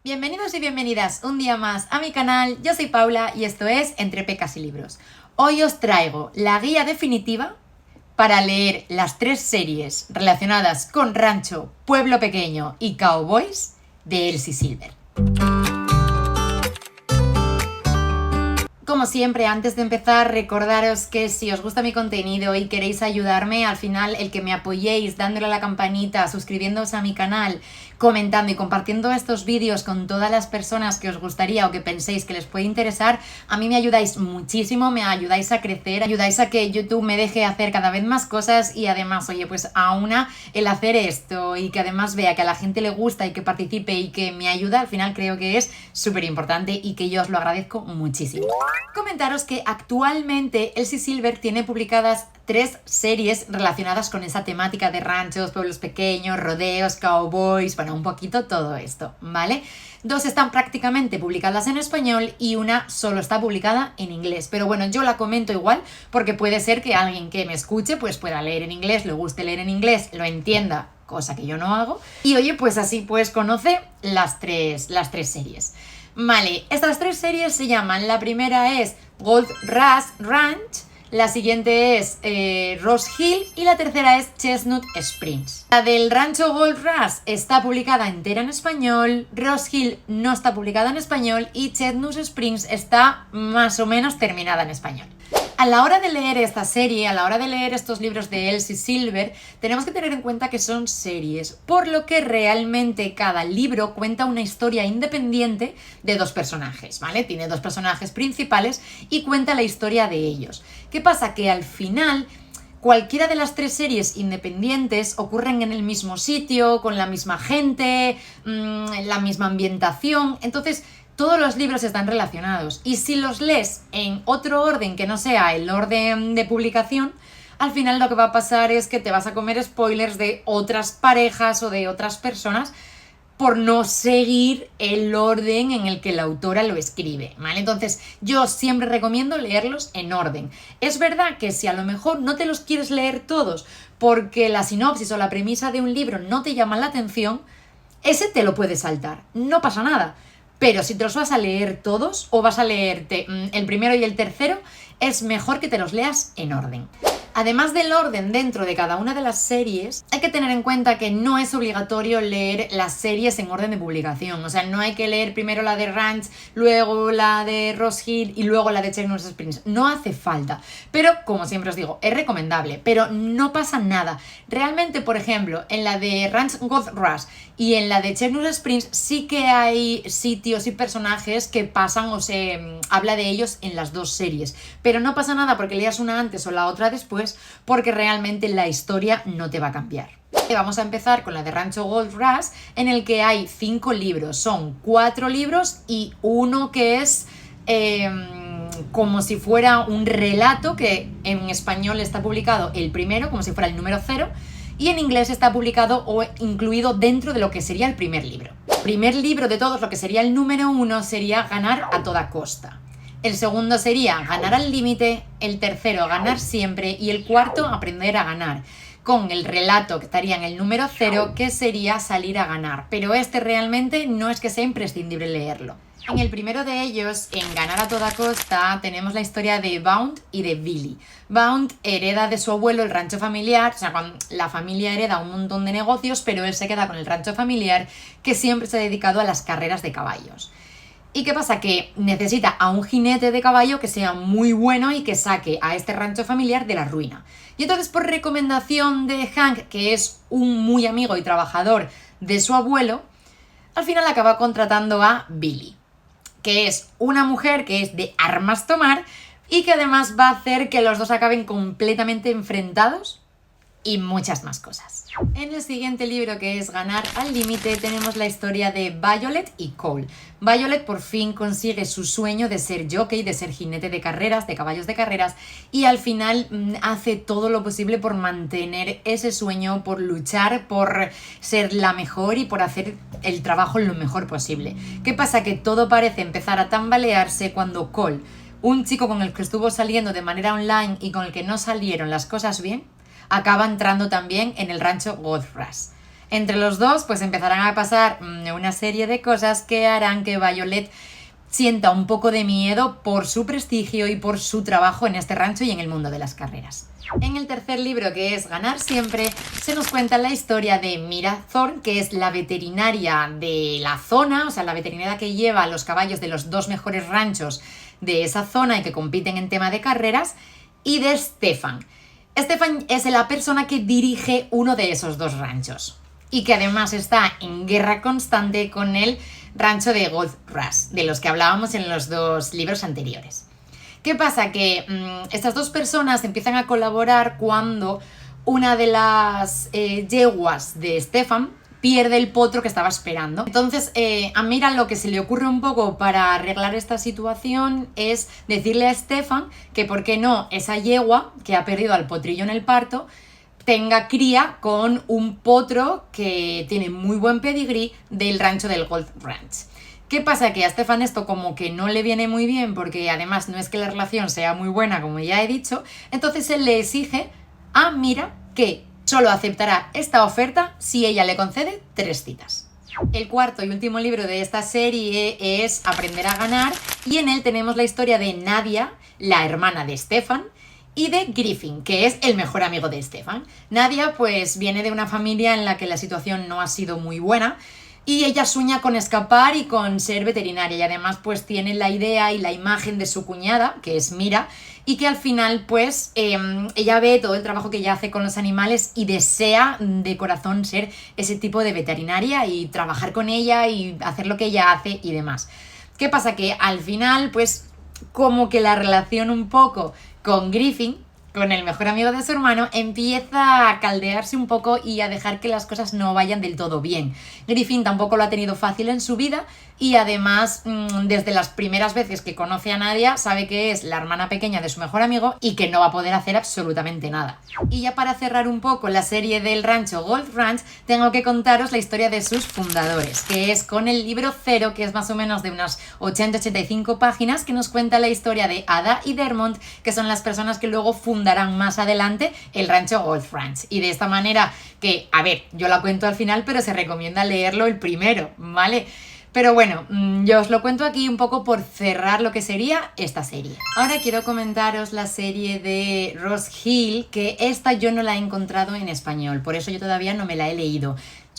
Bienvenidos y bienvenidas un día más a mi canal. Yo soy Paula y esto es Entre Pecas y Libros. Hoy os traigo la guía definitiva para leer las 3 series relacionadas con rancho, pueblo pequeño y cowboys de Elsie Silver. Como siempre, antes de empezar, recordaros que si os gusta mi contenido y queréis ayudarme, al final el que me apoyéis dándole a la campanita, suscribiéndoos a mi canal, comentando y compartiendo estos vídeos con todas las personas que os gustaría o que penséis que les puede interesar, a mí me ayudáis muchísimo, me ayudáis a crecer, ayudáis a que YouTube me deje hacer cada vez más cosas y además, oye, pues aúna el hacer esto y que además vea que a la gente le gusta y que participe y que me ayuda, al final creo que es súper importante y que yo os lo agradezco muchísimo. Comentaros que actualmente Elsie Silver tiene publicadas 3 series relacionadas con esa temática de ranchos, pueblos pequeños, rodeos, cowboys, bueno, un poquito todo esto, ¿vale? 2 están prácticamente publicadas en español y una solo está publicada en inglés. Pero bueno, yo la comento igual porque puede ser que alguien que me escuche pues pueda leer en inglés, le guste leer en inglés, lo entienda, cosa que yo no hago. Y oye, pues así pues conoce las tres series. Vale, estas 3 series se llaman, la primera es Gold Rush Ranch, la siguiente es Rose Hill y la tercera es Chestnut Springs. La del rancho Gold Rush está publicada entera en español, Rose Hill no está publicada en español y Chestnut Springs está más o menos terminada en español. A la hora de leer esta serie, a la hora de leer estos libros de Elsie Silver, tenemos que tener en cuenta que son series, por lo que realmente cada libro cuenta una historia independiente de 2 personajes, ¿vale? Tiene 2 personajes principales y cuenta la historia de ellos. ¿Qué pasa? Que al final cualquiera de las 3 series independientes ocurren en el mismo sitio, con la misma gente, la misma ambientación, entonces todos los libros están relacionados y si los lees en otro orden que no sea el orden de publicación, al final lo que va a pasar es que te vas a comer spoilers de otras parejas o de otras personas por no seguir el orden en el que la autora lo escribe, ¿vale? Entonces yo siempre recomiendo leerlos en orden. Es verdad que si a lo mejor no te los quieres leer todos porque la sinopsis o la premisa de un libro no te llama la atención, ese te lo puedes saltar, no pasa nada. Pero si te los vas a leer todos o vas a leerte el primero y el tercero, es mejor que te los leas en orden. Además del orden dentro de cada una de las series, hay que tener en cuenta que no es obligatorio leer las series en orden de publicación. O sea, no hay que leer primero la de Ranch, luego la de Rose Hill y luego la de Chestnut Springs. No hace falta. Pero, como siempre os digo, es recomendable, pero no pasa nada. Realmente, por ejemplo, en la de Ranch Gold Rush y en la de Chestnut Springs sí que hay sitios y personajes que pasan o se habla de ellos en las 2 series. Pero no pasa nada porque leas una antes o la otra después, porque realmente la historia no te va a cambiar. Vamos a empezar con la de Rancho Gold Rush, en el que hay 5 libros, son 4 libros y uno que es como si fuera un relato, que en español está publicado el primero, como si fuera el número 0, y en inglés está publicado o incluido dentro de lo que sería el primer libro. El primer libro de todos, lo que sería el número 1, sería Ganar a toda costa. El segundo sería Ganar al límite, el tercero Ganar siempre y el cuarto Aprender a ganar, con el relato que estaría en el número 0, que sería Salir a ganar, pero este realmente no es que sea imprescindible leerlo. En el primero de ellos, en Ganar a toda costa, tenemos la historia de Bound y de Billy. Bound hereda de su abuelo el rancho familiar, o sea, cuando la familia hereda un montón de negocios, pero él se queda con el rancho familiar, que siempre se ha dedicado a las carreras de caballos. ¿Y qué pasa? Que necesita a un jinete de caballo que sea muy bueno y que saque a este rancho familiar de la ruina. Y entonces, por recomendación de Hank, que es un muy amigo y trabajador de su abuelo, al final acaba contratando a Billy, que es una mujer que es de armas tomar y que además va a hacer que los dos acaben completamente enfrentados y muchas más cosas. En el siguiente libro, que es Ganar al límite, tenemos la historia de Violet y Cole. Violet por fin consigue su sueño de ser jockey, de ser jinete de carreras, de caballos de carreras, y al final hace todo lo posible por mantener ese sueño, por luchar, por ser la mejor y por hacer el trabajo lo mejor posible. ¿Qué pasa? Que todo parece empezar a tambalearse cuando Cole, un chico con el que estuvo saliendo de manera online y con el que no salieron las cosas bien, acaba entrando también en el rancho Gold Rush. Entre los dos pues empezarán a pasar una serie de cosas que harán que Violet sienta un poco de miedo por su prestigio y por su trabajo en este rancho y en el mundo de las carreras. En el tercer libro, que es Ganar Siempre, se nos cuenta la historia de Mira Thorne, que es la veterinaria de la zona, o sea, la veterinaria que lleva los caballos de los 2 mejores ranchos de esa zona y que compiten en tema de carreras, y de Stefan. Stefan es la persona que dirige uno de esos 2 ranchos y que además está en guerra constante con el rancho de Gold Rush, de los que hablábamos en los 2 libros anteriores. ¿Qué pasa? Que estas 2 personas empiezan a colaborar cuando una de las yeguas de Stefan pierde el potro que estaba esperando. Entonces a Mira lo que se le ocurre un poco para arreglar esta situación es decirle a Stefan que por qué no esa yegua que ha perdido al potrillo en el parto tenga cría con un potro que tiene muy buen pedigrí del rancho del Gold Ranch. ¿Qué pasa? Que a Stefan esto como que no le viene muy bien porque además no es que la relación sea muy buena, como ya he dicho, entonces él le exige a Mira que solo aceptará esta oferta si ella le concede 3 citas. El cuarto y último libro de esta serie es Aprender a ganar y en él tenemos la historia de Nadia, la hermana de Stefan, y de Griffin, que es el mejor amigo de Stefan. Nadia pues viene de una familia en la que la situación no ha sido muy buena y ella sueña con escapar y con ser veterinaria y además pues tiene la idea y la imagen de su cuñada, que es Mira, y que al final pues ella ve todo el trabajo que ella hace con los animales y desea de corazón ser ese tipo de veterinaria y trabajar con ella y hacer lo que ella hace y demás. ¿Qué pasa? Que al final pues como que la relación un poco con Griffin, con el mejor amigo de su hermano, empieza a caldearse un poco y a dejar que las cosas no vayan del todo bien. Griffin tampoco lo ha tenido fácil en su vida y además desde las primeras veces que conoce a Nadia sabe que es la hermana pequeña de su mejor amigo y que no va a poder hacer absolutamente nada. Y ya para cerrar un poco la serie del rancho Gold Ranch, tengo que contaros la historia de sus fundadores, que es con el libro 0, que es más o menos de unas 80-85 páginas, que nos cuenta la historia de Ada y Dermot, que son las personas que luego fundarán más adelante el rancho Gold Ranch. Y de esta manera que, a ver, yo la cuento al final, pero se recomienda leerlo el primero, ¿vale? Pero bueno, yo os lo cuento aquí un poco por cerrar lo que sería esta serie. Ahora quiero comentaros la serie de Rose Hill, que esta yo no la he encontrado en español, por eso yo todavía no me la he leído.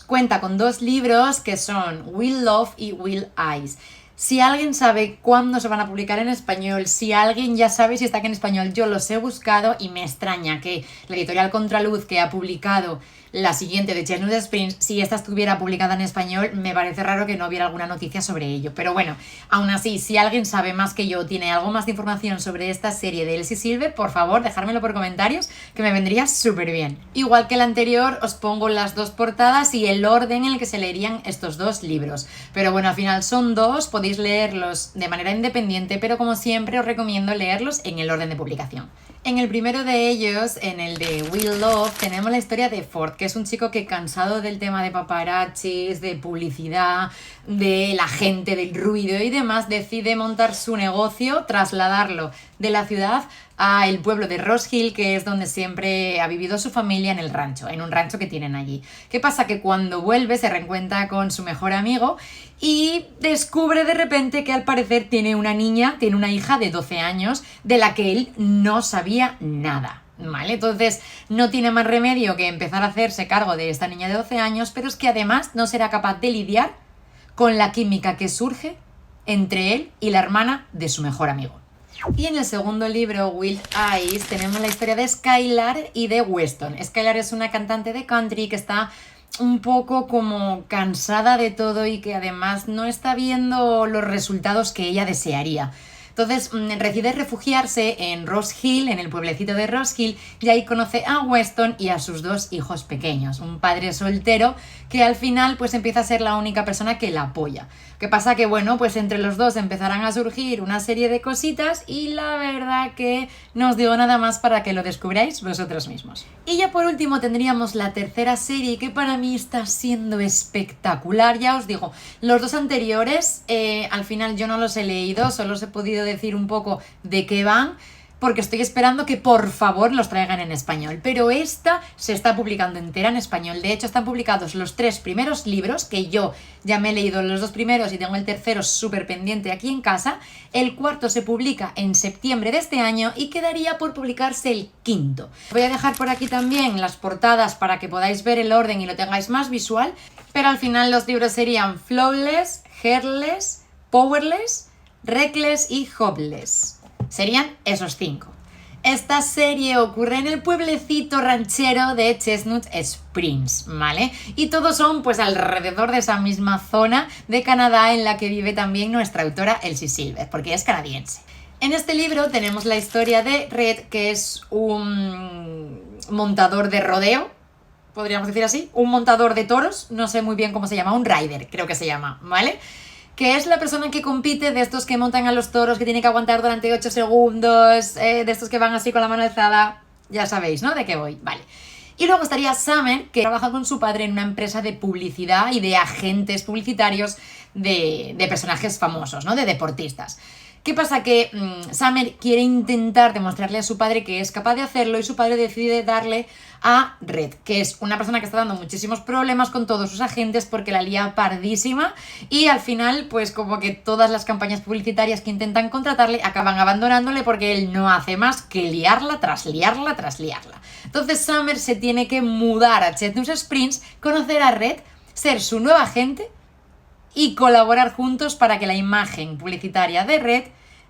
Cuenta con 2 libros que son Will Love y Will Eyes. Si alguien sabe cuándo se van a publicar en español, si alguien ya sabe si está aquí en español, yo los he buscado y me extraña que la editorial Contraluz, que ha publicado la siguiente de Chestnut Springs, si esta estuviera publicada en español, me parece raro que no hubiera alguna noticia sobre ello. Pero bueno, aún así, si alguien sabe más que yo, tiene algo más de información sobre esta serie de Elsie Silver, por favor, dejármelo por comentarios, que me vendría súper bien. Igual que la anterior, os pongo las 2 portadas y el orden en el que se leerían estos 2 libros. Pero bueno, al final son 2, podéis leerlos de manera independiente, pero como siempre os recomiendo leerlos en el orden de publicación. En el primero de ellos, en el de Will Love, tenemos la historia de Ford, que es un chico que, cansado del tema de paparazzis, de publicidad, de la gente, del ruido y demás, decide montar su negocio, trasladarlo de la ciudad a el pueblo de Rose Hill, que es donde siempre ha vivido su familia, en el rancho, en un rancho que tienen allí. ¿Qué pasa? Que cuando vuelve se reencuentra con su mejor amigo y descubre de repente que al parecer tiene una niña, tiene una hija de 12 años de la que él no sabía nada. ¿Vale? Entonces no tiene más remedio que empezar a hacerse cargo de esta niña de 12 años, pero es que además no será capaz de lidiar con la química que surge entre él y la hermana de su mejor amigo. Y en el segundo libro, Will Eyes, tenemos la historia de Skylar y de Weston. Skylar es una cantante de country que está un poco como cansada de todo y que además no está viendo los resultados que ella desearía. Entonces decide refugiarse en Rose Hill, en el pueblecito de Rose Hill, y ahí conoce a Weston y a sus 2 hijos pequeños. Un padre soltero que al final pues empieza a ser la única persona que la apoya. ¿Qué pasa? Que bueno, pues entre los 2 empezarán a surgir una serie de cositas y la verdad que no os digo nada más para que lo descubráis vosotros mismos. Y ya por último tendríamos la tercera serie, que para mí está siendo espectacular. Ya os digo, los 2 anteriores al final yo no los he leído, solo os he podido decir un poco de qué van, porque estoy esperando que por favor los traigan en español, pero esta se está publicando entera en español. De hecho, están publicados los 3 primeros libros, que yo ya me he leído los 2 primeros y tengo el tercero súper pendiente aquí en casa. El 4º se publica en septiembre de este año y quedaría por publicarse el 5º. Voy a dejar por aquí también las portadas para que podáis ver el orden y lo tengáis más visual, pero al final los libros serían Flawless, Hairless, Powerless, Reckless y Hopeless. Serían esos 5. Esta serie ocurre en el pueblecito ranchero de Chestnut Springs, ¿vale? Y todos son pues alrededor de esa misma zona de Canadá en la que vive también nuestra autora Elsie Silver, porque es canadiense. En este libro tenemos la historia de Red, que es un montador de rodeo, podríamos decir así, un montador de toros, no sé muy bien cómo se llama, un rider creo que se llama, ¿vale? Que es la persona que compite de estos que montan a los toros, que tiene que aguantar durante 8 segundos, de estos que van así con la mano alzada, ya sabéis, ¿no? De qué voy, vale. Y luego estaría Summer, que trabaja con su padre en una empresa de publicidad y de agentes publicitarios de personajes famosos, ¿no? De deportistas. ¿Qué pasa? Que Summer quiere intentar demostrarle a su padre que es capaz de hacerlo y su padre decide darle a Red, que es una persona que está dando muchísimos problemas con todos sus agentes porque la lía pardísima y al final pues como que todas las campañas publicitarias que intentan contratarle acaban abandonándole porque él no hace más que liarla tras liarla tras liarla. Entonces Summer se tiene que mudar a Chestnut Springs, conocer a Red, ser su nueva agente y colaborar juntos para que la imagen publicitaria de Red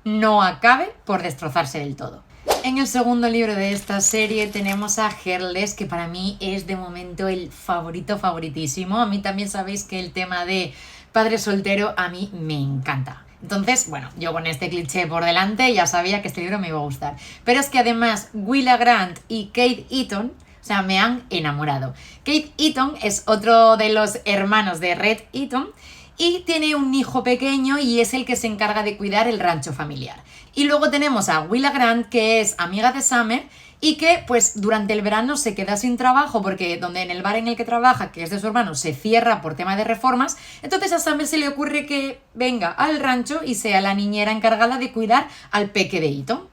no acabe por destrozarse del todo. En el segundo libro de esta serie tenemos a Hairless, que para mí es de momento el favoritísimo. A mí también sabéis que el tema de padre soltero a mí me encanta. Entonces, bueno, yo con este cliché por delante ya sabía que este libro me iba a gustar. Pero es que además Willa Grant y Kate Eaton, o sea, me han enamorado. Kate Eaton es otro de los hermanos de Red Eaton y tiene un hijo pequeño y es el que se encarga de cuidar el rancho familiar. Y luego tenemos a Willa Grant, que es amiga de Summer y que pues durante el verano se queda sin trabajo porque donde en el bar en el que trabaja, que es de su hermano, se cierra por tema de reformas. Entonces a Summer se le ocurre que venga al rancho y sea la niñera encargada de cuidar al peque de Eaton.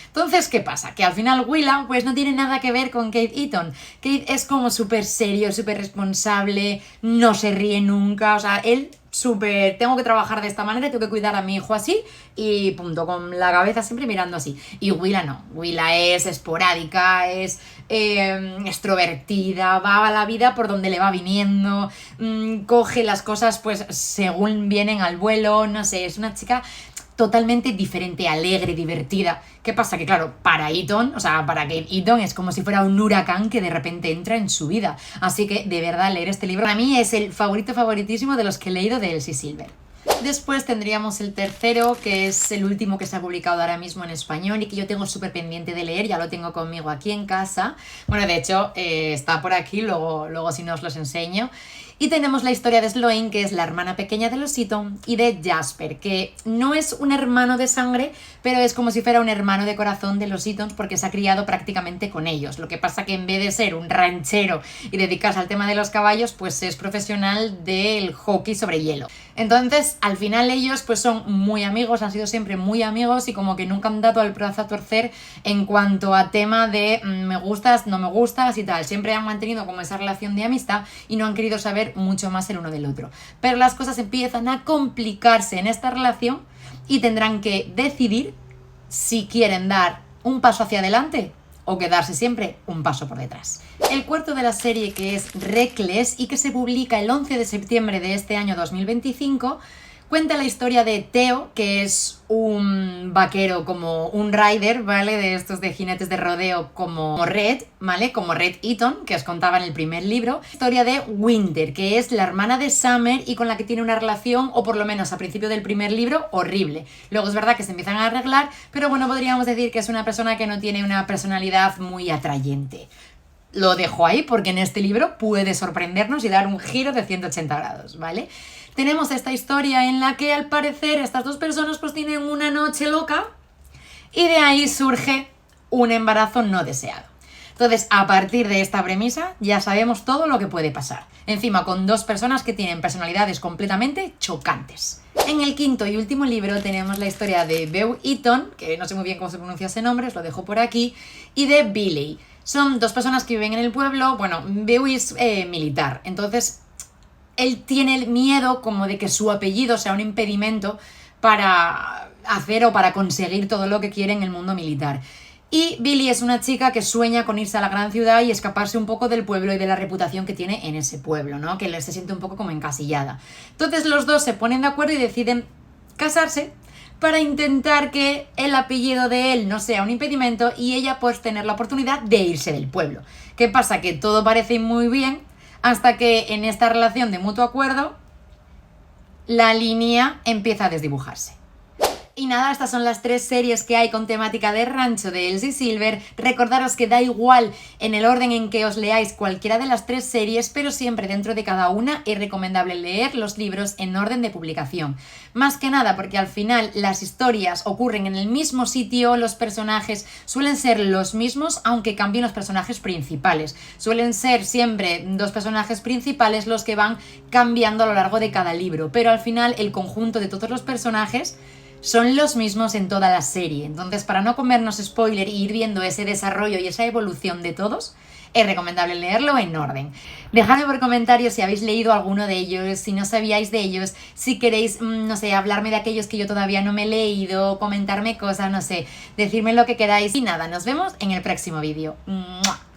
Entonces, ¿qué pasa? Que al final Willa pues no tiene nada que ver con Kate Eaton. Kate es como súper serio, súper responsable, no se ríe nunca, o sea, él súper, tengo que trabajar de esta manera, tengo que cuidar a mi hijo así y punto, con la cabeza siempre mirando así. Y Willa no, Willa es esporádica, es extrovertida, va a la vida por donde le va viniendo, coge las cosas pues según vienen al vuelo, no sé, es una chica totalmente diferente, alegre, divertida. ¿Qué pasa? Que claro, para Eaton, o sea, para Kate Eaton es como si fuera un huracán que de repente entra en su vida. Así que, de verdad, leer este libro para mí es el favoritísimo de los que he leído de Elsie Silver. Después tendríamos el tercero, que es el último que se ha publicado ahora mismo en español y que yo tengo súper pendiente de leer, ya lo tengo conmigo aquí en casa. Bueno, de hecho, está por aquí, luego si no os los enseño. Y tenemos la historia de Sloane, que es la hermana pequeña de los Eaton, y de Jasper, que no es un hermano de sangre, pero es como si fuera un hermano de corazón de los Eaton porque se ha criado prácticamente con ellos. Lo que pasa que en vez de ser un ranchero y dedicarse al tema de los caballos, pues es profesional del hockey sobre hielo. Entonces, al final ellos pues son muy amigos, han sido siempre muy amigos y como que nunca han dado el brazo a torcer en cuanto a tema de me gustas, no me gustas y tal. Siempre han mantenido como esa relación de amistad y no han querido saber mucho más el uno del otro. Pero las cosas empiezan a complicarse en esta relación y tendrán que decidir si quieren dar un paso hacia adelante o quedarse siempre un paso por detrás. El cuarto de la serie, que es Reckless y que se publica el 11 de septiembre de este año 2025, cuenta la historia de Theo, que es un vaquero como un rider, ¿vale? De estos de jinetes de rodeo como Red, ¿vale? Como Red Eaton, que os contaba en el primer libro. Historia de Winter, que es la hermana de Summer y con la que tiene una relación, o por lo menos a principio del primer libro, horrible. Luego es verdad que se empiezan a arreglar, pero bueno, podríamos decir que es una persona que no tiene una personalidad muy atrayente. Lo dejo ahí porque en este libro puede sorprendernos y dar un giro de 180 grados, ¿vale? Tenemos esta historia en la que al parecer estas dos personas pues tienen una noche loca y de ahí surge un embarazo no deseado. Entonces, a partir de esta premisa, ya sabemos todo lo que puede pasar. Encima, con dos personas que tienen personalidades completamente chocantes. En el quinto y último libro tenemos la historia de Beau Eaton, que no sé muy bien cómo se pronuncia ese nombre, os lo dejo por aquí, y de Billy. Son dos personas que viven en el pueblo. Bueno, Beau es militar, entonces él tiene el miedo como de que su apellido sea un impedimento para hacer o para conseguir todo lo que quiere en el mundo militar. Y Billy es una chica que sueña con irse a la gran ciudad y escaparse un poco del pueblo y de la reputación que tiene en ese pueblo, ¿no? Que se siente un poco como encasillada. Entonces los dos se ponen de acuerdo y deciden casarse para intentar que el apellido de él no sea un impedimento y ella pues tener la oportunidad de irse del pueblo. ¿Qué pasa? Que todo parece muy bien hasta que en esta relación de mutuo acuerdo la línea empieza a desdibujarse. Y nada, estas son las 3 series que hay con temática de rancho de Elsie Silver. Recordaros que da igual en el orden en que os leáis cualquiera de las 3 series, pero siempre dentro de cada una es recomendable leer los libros en orden de publicación. Más que nada porque al final las historias ocurren en el mismo sitio, los personajes suelen ser los mismos, aunque cambien los personajes principales. Suelen ser siempre 2 personajes principales los que van cambiando a lo largo de cada libro, pero al final el conjunto de todos los personajes son los mismos en toda la serie. Entonces, para no comernos spoiler y ir viendo ese desarrollo y esa evolución de todos, es recomendable leerlo en orden. Dejadme por comentarios si habéis leído alguno de ellos, si no sabíais de ellos, si queréis, no sé, hablarme de aquellos que yo todavía no me he leído, comentarme cosas, no sé, decirme lo que queráis. Y nada, nos vemos en el próximo vídeo. ¡Mua!